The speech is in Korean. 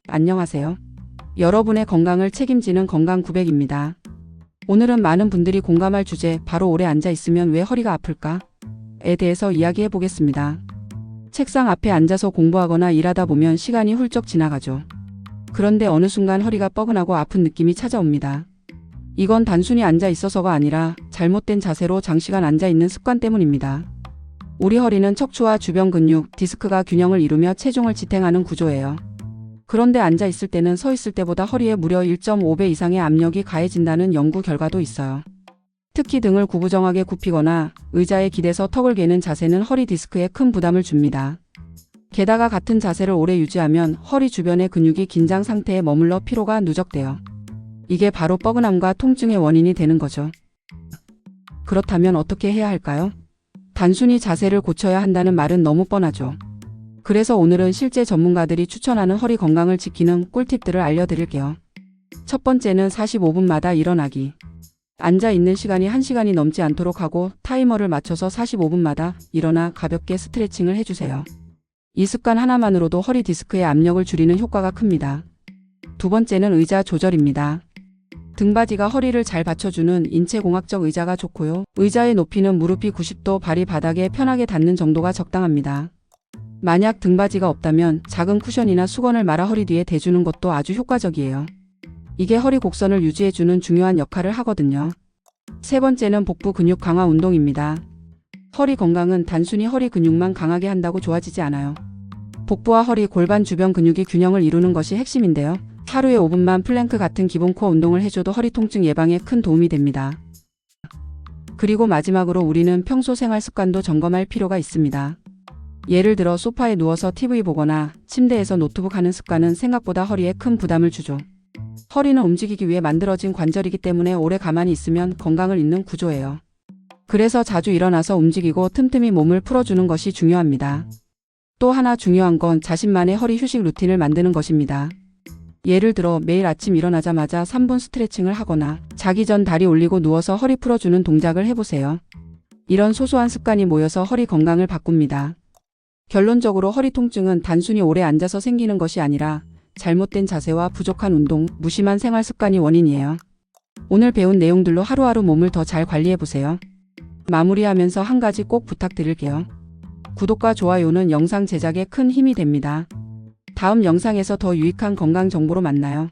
안녕하세요. 여러분의 건강을 책임지는 건강900입니다. 오늘은 많은 분들이 공감할 주제, 바로 오래 앉아 있으면 왜 허리가 아플까?에 대해서 이야기해 보겠습니다. 책상 앞에 앉아서 공부하거나 일하다 보면 시간이 훌쩍 지나가죠. 그런데 어느 순간 허리가 뻐근하고 아픈 느낌이 찾아옵니다. 이건 단순히 앉아 있어서가 아니라 잘못된 자세로 장시간 앉아 있는 습관 때문입니다. 우리 허리는 척추와 주변 근육, 디스크가 균형을 이루며 체중을 지탱하는 구조예요. 그런데 앉아 있을 때는 서 있을 때보다 허리에 무려 1.5배 이상의 압력이 가해진다는 연구 결과도 있어요. 특히 등을 구부정하게 굽히거나 의자에 기대서 턱을 괴는 자세는 허리 디스크에 큰 부담을 줍니다. 게다가 같은 자세를 오래 유지하면 허리 주변의 근육이 긴장 상태에 머물러 피로가 누적돼요. 이게 바로 뻐근함과 통증의 원인이 되는 거죠. 그렇다면 어떻게 해야 할까요? 단순히 자세를 고쳐야 한다는 말은 너무 뻔하죠. 그래서 오늘은 실제 전문가들이 추천하는 허리 건강을 지키는 꿀팁들을 알려드릴게요. 첫 번째는 45분마다 일어나기. 앉아 있는 시간이 1시간이 넘지 않도록 하고 타이머를 맞춰서 45분마다 일어나 가볍게 스트레칭을 해주세요. 이 습관 하나만으로도 허리 디스크의 압력을 줄이는 효과가 큽니다. 두 번째는 의자 조절입니다. 등받이가 허리를 잘 받쳐주는 인체공학적 의자가 좋고요. 의자의 높이는 무릎이 90도, 발이 바닥에 편하게 닿는 정도가 적당합니다. 만약 등받이가 없다면 작은 쿠션이나 수건을 말아 허리 뒤에 대주는 것도 아주 효과적이에요. 이게 허리 곡선을 유지해주는 중요한 역할을 하거든요. 세 번째는 복부 근육 강화 운동입니다. 허리 건강은 단순히 허리 근육만 강하게 한다고 좋아지지 않아요. 복부와 허리, 골반 주변 근육이 균형을 이루는 것이 핵심인데요. 하루에 5분만 플랭크 같은 기본 코어 운동을 해줘도 허리 통증 예방에 큰 도움이 됩니다. 그리고 마지막으로 우리는 평소 생활 습관도 점검할 필요가 있습니다. 예를 들어 소파에 누워서 TV 보거나 침대에서 노트북 하는 습관은 생각보다 허리에 큰 부담을 주죠. 허리는 움직이기 위해 만들어진 관절이기 때문에 오래 가만히 있으면 건강을 잃는 구조예요. 그래서 자주 일어나서 움직이고 틈틈이 몸을 풀어주는 것이 중요합니다. 또 하나 중요한 건 자신만의 허리 휴식 루틴을 만드는 것입니다. 예를 들어 매일 아침 일어나자마자 3분 스트레칭을 하거나 자기 전 다리 올리고 누워서 허리 풀어주는 동작을 해보세요. 이런 소소한 습관이 모여서 허리 건강을 바꿉니다. 결론적으로 허리 통증은 단순히 오래 앉아서 생기는 것이 아니라 잘못된 자세와 부족한 운동, 무심한 생활 습관이 원인이에요. 오늘 배운 내용들로 하루하루 몸을 더 잘 관리해보세요. 마무리하면서 한 가지 꼭 부탁드릴게요. 구독과 좋아요는 영상 제작에 큰 힘이 됩니다. 다음 영상에서 더 유익한 건강 정보로 만나요.